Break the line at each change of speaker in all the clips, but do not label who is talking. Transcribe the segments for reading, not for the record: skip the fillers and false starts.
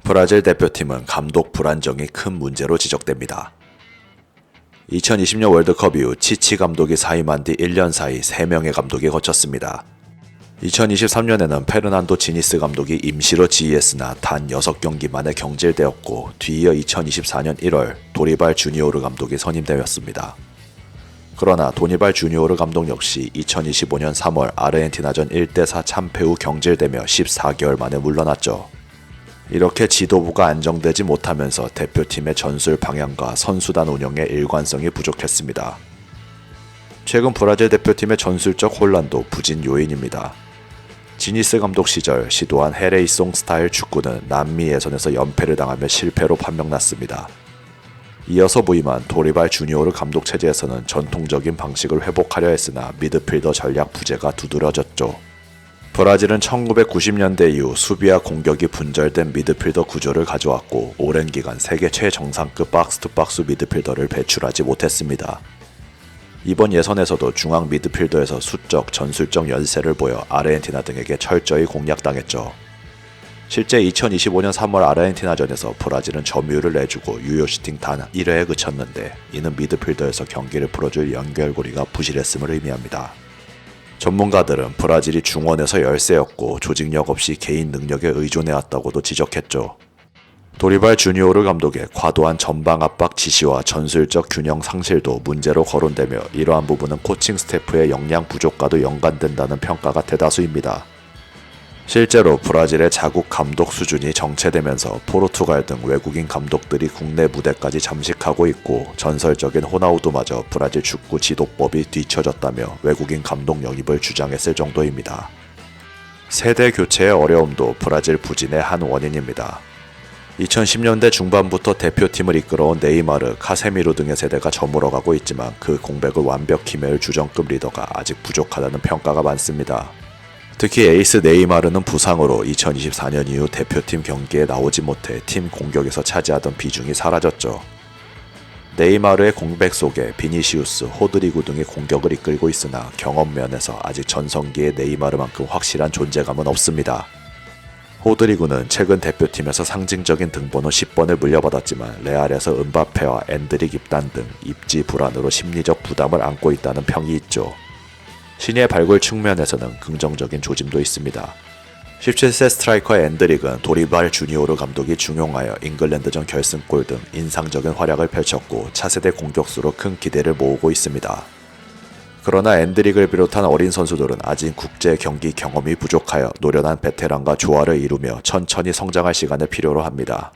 브라질 대표팀은 감독 불안정이 큰 문제로 지적됩니다. 2020년 월드컵 이후 치치 감독이 사임한 뒤 1년 사이 3명의 감독이 거쳤습니다. 2023년에는 페르난도 지니스 감독이 임시로 지휘했으나 단 6경기 만에 경질되었고 뒤이어 2024년 1월 도리발 주니오르 감독이 선임되었습니다. 그러나 도니발 주니오르 감독 역시 2025년 3월 아르헨티나전 1대4 참패 후 경질되며 14개월 만에 물러났죠. 이렇게 지도부가 안정되지 못하면서 대표팀의 전술 방향과 선수단 운영의 일관성이 부족했습니다. 최근 브라질 대표팀의 전술적 혼란도 부진 요인입니다. 지니스 감독 시절 시도한 헤레이송 스타일 축구는 남미 예선에서 연패를 당하며 실패로 판명났습니다. 이어서 부임한 도리발 주니오르 감독 체제에서는 전통적인 방식을 회복하려 했으나 미드필더 전략 부재가 두드러졌죠. 브라질은 1990년대 이후 수비와 공격이 분절된 미드필더 구조를 가져왔고 오랜 기간 세계 최정상급 박스-투-박스 미드필더를 배출하지 못했습니다. 이번 예선에서도 중앙 미드필더에서 수적, 전술적 연세를 보여 아르헨티나 등에게 철저히 공략당했죠. 실제 2025년 3월 아르헨티나전에서 브라질은 점유율을 내주고 유효 슈팅 단 1회에 그쳤는데 이는 미드필더에서 경기를 풀어줄 연결고리가 부실했음을 의미합니다. 전문가들은 브라질이 중원에서 열세였고 조직력 없이 개인 능력에 의존해왔다고도 지적했죠. 도리발 주니오르 감독의 과도한 전방 압박 지시와 전술적 균형 상실도 문제로 거론되며 이러한 부분은 코칭 스태프의 역량 부족과도 연관된다는 평가가 대다수입니다. 실제로 브라질의 자국 감독 수준이 정체되면서 포르투갈 등 외국인 감독들이 국내 무대까지 잠식하고 있고 전설적인 호나우두마저 브라질 축구 지도법이 뒤처졌다며 외국인 감독 영입을 주장했을 정도입니다. 세대 교체의 어려움도 브라질 부진의 한 원인입니다. 2010년대 중반부터 대표팀을 이끌어온 네이마르, 카세미로 등의 세대가 저물어가고 있지만 그 공백을 완벽히 메울 주전급 리더가 아직 부족하다는 평가가 많습니다. 특히 에이스 네이마르는 부상으로 2024년 이후 대표팀 경기에 나오지 못해 팀 공격에서 차지하던 비중이 사라졌죠. 네이마르의 공백 속에 비니시우스, 호드리구 등의 공격을 이끌고 있으나 경험 면에서 아직 전성기의 네이마르만큼 확실한 존재감은 없습니다. 호드리구는 최근 대표팀에서 상징적인 등번호 10번을 물려받았지만 레알에서 은바페와 엔드릭 입단 등 입지 불안으로 심리적 부담을 안고 있다는 평이 있죠. 신의 발굴 측면에서는 긍정적인 조짐도 있습니다. 17세 스트라이커 엔드릭은 도리발 주니오르 감독이 중용하여 잉글랜드전 결승골 등 인상적인 활약을 펼쳤고 차세대 공격수로 큰 기대를 모으고 있습니다. 그러나 엔드릭을 비롯한 어린 선수들은 아직 국제 경기 경험이 부족하여 노련한 베테랑과 조화를 이루며 천천히 성장할 시간을 필요로 합니다.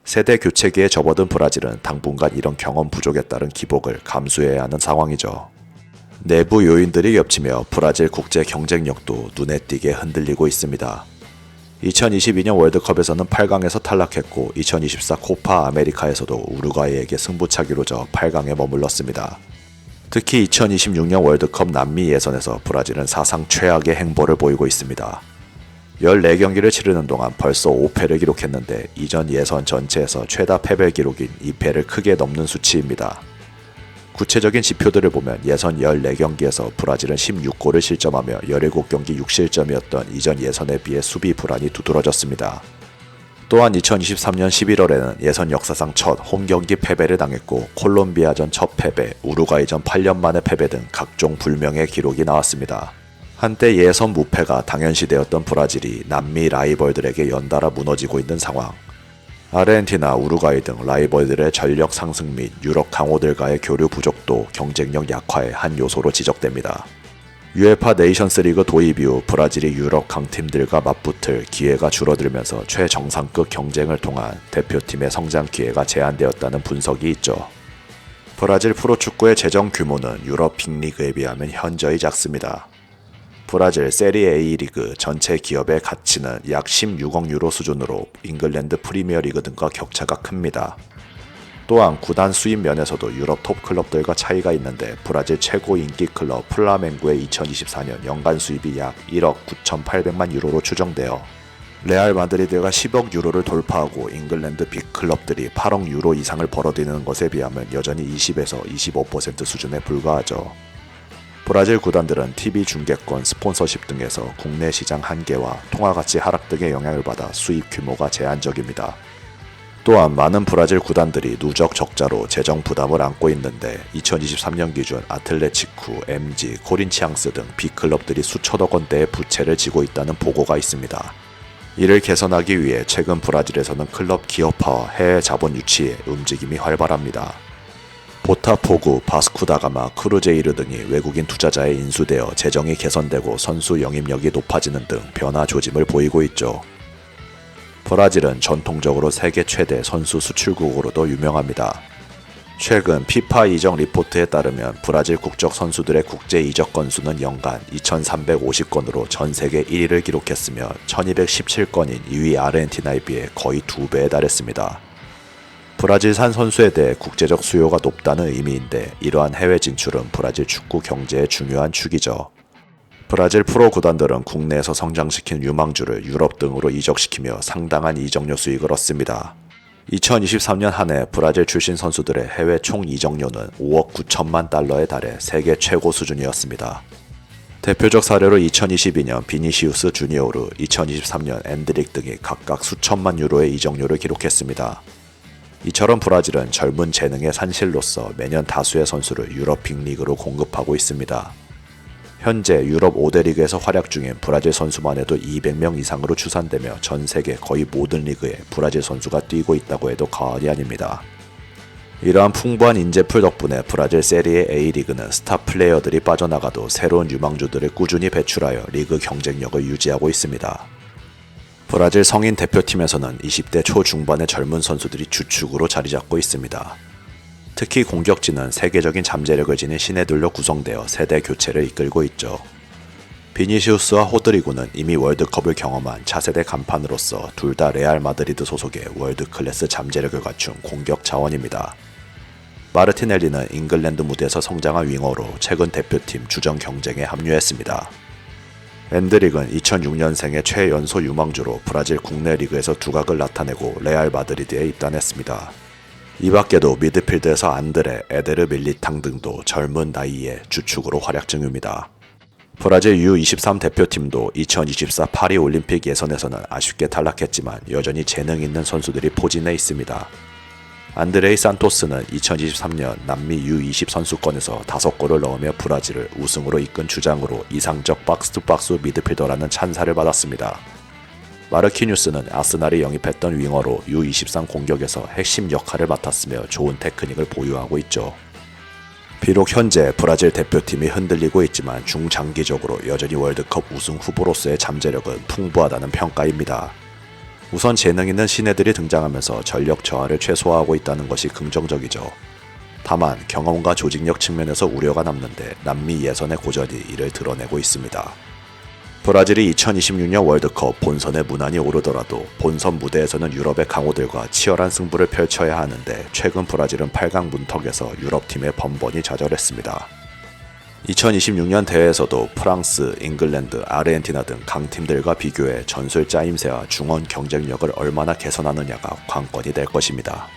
세대 교체기에 접어든 브라질은 당분간 이런 경험 부족에 따른 기복을 감수해야 하는 상황이죠. 내부 요인들이 겹치며 브라질 국제 경쟁력도 눈에 띄게 흔들리고 있습니다. 2022년 월드컵에서는 8강에서 탈락했고 2024 코파 아메리카에서도 우루과이에게 승부차기로 져 8강에 머물렀습니다. 특히 2026년 월드컵 남미 예선에서 브라질은 사상 최악의 행보를 보이고 있습니다. 14경기를 치르는 동안 벌써 5패를 기록했는데 이전 예선 전체에서 최다 패배 기록인 2패를 크게 넘는 수치입니다. 구체적인 지표들을 보면 예선 14경기에서 브라질은 16골을 실점하며 17경기 6실점이었던 이전 예선에 비해 수비 불안이 두드러졌습니다. 또한 2023년 11월에는 예선 역사상 첫 홈경기 패배를 당했고 콜롬비아전 첫 패배, 우루과이전 8년 만의 패배 등 각종 불명의 기록이 나왔습니다. 한때 예선 무패가 당연시되었던 브라질이 남미 라이벌들에게 연달아 무너지고 있는 상황. 아르헨티나, 우루과이 등 라이벌들의 전력 상승 및 유럽 강호들과의 교류 부족도 경쟁력 약화의 한 요소로 지적됩니다. UEFA 네이션스리그 도입 이후 브라질이 유럽 강팀들과 맞붙을 기회가 줄어들면서 최정상급 경쟁을 통한 대표팀의 성장 기회가 제한되었다는 분석이 있죠. 브라질 프로축구의 재정 규모는 유럽 빅리그에 비하면 현저히 작습니다. 브라질 세리에 A 리그 전체 기업의 가치는 약 16억 유로 수준으로 잉글랜드 프리미어리그 등과 격차가 큽니다. 또한 구단 수입 면에서도 유럽 톱 클럽들과 차이가 있는데 브라질 최고 인기 클럽 플라멩고의 2024년 연간 수입이 약 1억 9,800만 유로로 추정되어 레알 마드리드가 10억 유로를 돌파하고 잉글랜드 빅클럽들이 8억 유로 이상을 벌어들이는 것에 비하면 여전히 20에서 25% 수준에 불과하죠. 브라질 구단들은 TV 중계권, 스폰서십 등에서 국내 시장 한계와 통화가치 하락 등의 영향을 받아 수입 규모가 제한적입니다. 또한 많은 브라질 구단들이 누적 적자로 재정 부담을 안고 있는데 2023년 기준 아틀레티쿠, MG, 코린치앙스 등 B클럽들이 수천억 원대의 부채를 지고 있다는 보고가 있습니다. 이를 개선하기 위해 최근 브라질에서는 클럽 기업화와 해외 자본 유치에 움직임이 활발합니다. 보타포구, 바스쿠다가마, 크루제이르 등이 외국인 투자자에 인수되어 재정이 개선되고 선수 영입력이 높아지는 등 변화 조짐을 보이고 있죠. 브라질은 전통적으로 세계 최대 선수 수출국으로도 유명합니다. 최근 피파 이적 리포트에 따르면 브라질 국적 선수들의 국제 이적 건수는 연간 2,350건으로 전 세계 1위를 기록했으며 1,217건인 2위 아르헨티나에 비해 거의 2배에 달했습니다. 브라질산 선수에 대해 국제적 수요가 높다는 의미인데 이러한 해외 진출은 브라질 축구 경제의 중요한 축이죠. 브라질 프로 구단들은 국내에서 성장시킨 유망주를 유럽 등으로 이적시키며 상당한 이적료 수익을 얻습니다. 2023년 한 해 브라질 출신 선수들의 해외 총 이적료는 5억 9천만 달러에 달해 세계 최고 수준이었습니다. 대표적 사례로 2022년 비니시우스 주니오르, 2023년 엔드릭 등이 각각 수천만 유로의 이적료를 기록했습니다. 이처럼 브라질은 젊은 재능의 산실로서 매년 다수의 선수를 유럽 빅리그로 공급하고 있습니다. 현재 유럽 5대 리그에서 활약 중인 브라질 선수만 해도 200명 이상으로 추산되며 전 세계 거의 모든 리그에 브라질 선수가 뛰고 있다고 해도 과언이 아닙니다. 이러한 풍부한 인재풀 덕분에 브라질 세리에 A리그는 스타 플레이어들이 빠져나가도 새로운 유망주들을 꾸준히 배출하여 리그 경쟁력을 유지하고 있습니다. 브라질 성인 대표팀에서는 20대 초중반의 젊은 선수들이 주축으로 자리잡고 있습니다. 특히 공격진은 세계적인 잠재력을 지닌 신예들로 구성되어 세대 교체를 이끌고 있죠. 비니시우스와 호드리고는 이미 월드컵을 경험한 차세대 간판으로서 둘 다 레알 마드리드 소속의 월드클래스 잠재력을 갖춘 공격 자원입니다. 마르티넬리는 잉글랜드 무대에서 성장한 윙어로 최근 대표팀 주전 경쟁에 합류했습니다. 엔드릭은 2006년생의 최연소 유망주로 브라질 국내 리그에서 두각을 나타내고 레알 마드리드에 입단했습니다. 이 밖에도 미드필드에서 안드레, 에데르 밀리탕 등도 젊은 나이에 주축으로 활약 중입니다. 브라질 U23 대표팀도 2024 파리 올림픽 예선에서는 아쉽게 탈락했지만 여전히 재능 있는 선수들이 포진해 있습니다. 안드레이 산토스는 2023년 남미 U20 선수권에서 5골을 넣으며 브라질을 우승으로 이끈 주장으로 이상적 박스투박스 미드필더라는 찬사를 받았습니다. 마르키뉴스는 아스날이 영입했던 윙어로 U23 공격에서 핵심 역할을 맡았으며 좋은 테크닉을 보유하고 있죠. 비록 현재 브라질 대표팀이 흔들리고 있지만 중장기적으로 여전히 월드컵 우승 후보로서의 잠재력은 풍부하다는 평가입니다. 우선 재능 있는 신예들이 등장하면서 전력 저하를 최소화하고 있다는 것이 긍정적이죠. 다만 경험과 조직력 측면에서 우려가 남는데 남미 예선의 고전이 이를 드러내고 있습니다. 브라질이 2026년 월드컵 본선에 무난히 오르더라도 본선 무대에서는 유럽의 강호들과 치열한 승부를 펼쳐야 하는데 최근 브라질은 8강 문턱에서 유럽팀에 번번이 좌절했습니다. 2026년 대회에서도 프랑스, 잉글랜드, 아르헨티나 등 강팀들과 비교해 전술 짜임새와 중원 경쟁력을 얼마나 개선하느냐가 관건이 될 것입니다.